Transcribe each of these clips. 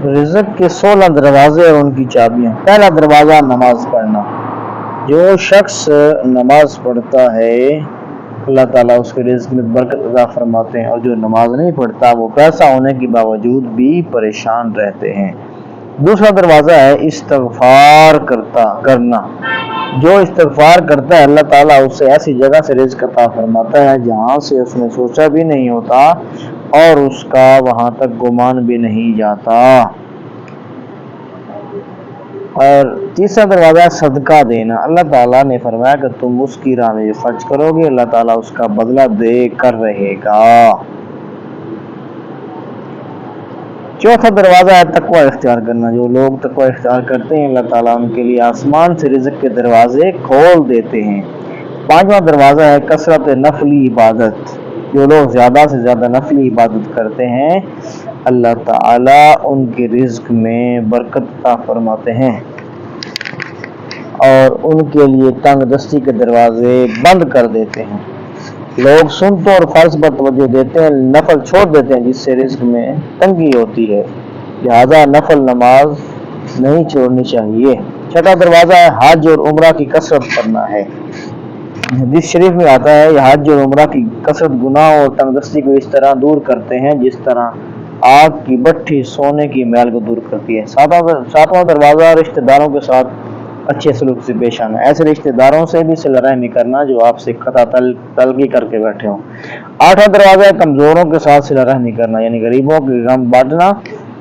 رزق کے 16 دروازے اور ان کی چابیاں۔ پہلا دروازہ نماز پڑھنا۔ جو شخص نماز پڑھتا ہے اللہ تعالیٰ اس کے رزق میں برکت عطا فرماتے ہیں، اور جو نماز نہیں پڑھتا وہ پیسہ ہونے کے باوجود بھی پریشان رہتے ہیں۔ دوسرا دروازہ ہے استغفار کرنا۔ جو استغفار کرتا ہے اللہ تعالیٰ اسے ایسی جگہ سے رزق عطا فرماتا ہے جہاں سے اس نے سوچا بھی نہیں ہوتا اور اس کا وہاں تک گمان بھی نہیں جاتا۔ اور تیسرا دروازہ ہے صدقہ دینا۔ اللہ تعالیٰ نے فرمایا کہ تم اس کی راہ میں خرچ کرو گے اللہ تعالیٰ اس کا بدلہ دے کر رہے گا۔ چوتھا دروازہ ہے تقوی اختیار کرنا۔ جو لوگ تقوی اختیار کرتے ہیں اللہ تعالیٰ ان کے لیے آسمان سے رزق کے دروازے کھول دیتے ہیں۔ پانچواں دروازہ ہے کثرت نفلی عبادت۔ جو لوگ زیادہ سے زیادہ نفلی عبادت کرتے ہیں اللہ تعالیٰ ان کے رزق میں برکت عطا فرماتے ہیں اور ان کے لیے تنگ دستی کے دروازے بند کر دیتے ہیں۔ لوگ سنتوں اور فرض پر توجہ دیتے ہیں، نفل چھوڑ دیتے ہیں جس سے رزق میں تنگی ہوتی ہے، لہذا نفل نماز نہیں چھوڑنی چاہیے۔ چھٹا دروازہ ہے حج اور عمرہ کی کثرت کرنا ہے۔ حدیث شریف میں آتا ہے یہ حج اور عمرہ کی کثرت گناہ اور تنگ دستی کو اس طرح دور کرتے ہیں جس طرح آگ کی بٹھی سونے کی میل کو دور کرتی ہے۔ ساتواں دروازہ رشتہ داروں کے ساتھ اچھے سلوک سے پیش آنا۔ ایسے رشتہ داروں سے بھی صلہ رحمی کرنا جو آپ سے قطع تلقی کر کے بیٹھے ہوں۔ آٹھواں دروازہ ہے کمزوروں کے ساتھ صلہ رحمی کرنا، یعنی غریبوں کے غم بانٹنا،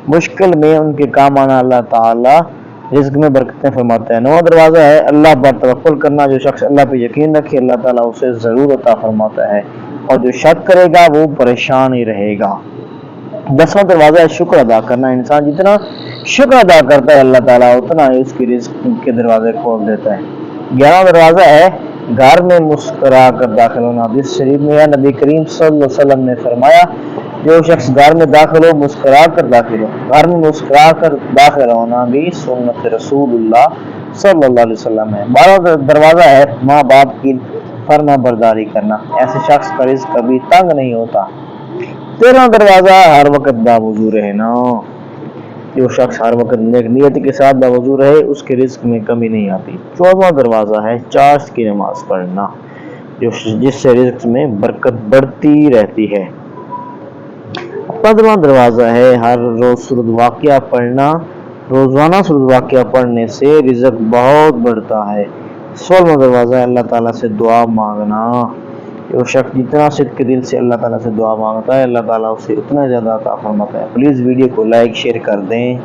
مشکل میں ان کے کام آنا، اللہ تعالیٰ رزق میں برکتیں فرماتے ہیں۔ نواں دروازہ ہے اللہ پر توکل کرنا۔ جو شخص اللہ پہ یقین رکھے اللہ تعالیٰ اسے ضرور عطا فرماتا ہے، اور جو شک کرے گا وہ پریشان ہی رہے گا۔ 10واں دروازہ ہے شکر ادا کرنا۔ انسان جتنا شکر ادا کرتا ہے اللہ تعالیٰ اتنا ہی اس کی رزق کے دروازے کھول دیتا ہے۔ 11واں دروازہ ہے گھر میں مسکرا کر داخل ہونا۔ حدیث شریف میں نبی کریم صلی اللہ علیہ وسلم نے فرمایا جو شخص گھر میں داخل ہو مسکرا کر داخل ہو۔ گھر میں مسکرا کر داخل ہونا بھی سنت رسول اللہ صلی اللہ علیہ وسلم ہے۔ 12واں دروازہ ہے ماں باپ کی فرما برداری کرنا۔ ایسے شخص کا رزق کبھی تنگ نہیں ہوتا۔ 13واں دروازہ ہر وقت باوضو رہنا۔ جو شخص ہر وقت نیک نیت کے ساتھ باوضو رہے اس کے رزق میں کمی نہیں آتی۔ 14واں دروازہ ہے چاشت کی نماز پڑھنا جس سے رزق میں برکت بڑھتی رہتی ہے۔ 15واں دروازہ ہے ہر روز سورۃ واقعہ پڑھنا۔ روزانہ سورۃ واقعہ پڑھنے سے رزق بہت بڑھتا ہے۔ 16واں دروازہ ہے اللہ تعالیٰ سے دعا مانگنا۔ جو شخص جتنا صدق کے دل سے اللہ تعالیٰ سے دعا مانگتا ہے اللہ تعالیٰ اسے اتنا زیادہ عطا فرماتا ہے۔ پلیز ویڈیو کو لائک شیئر کر دیں۔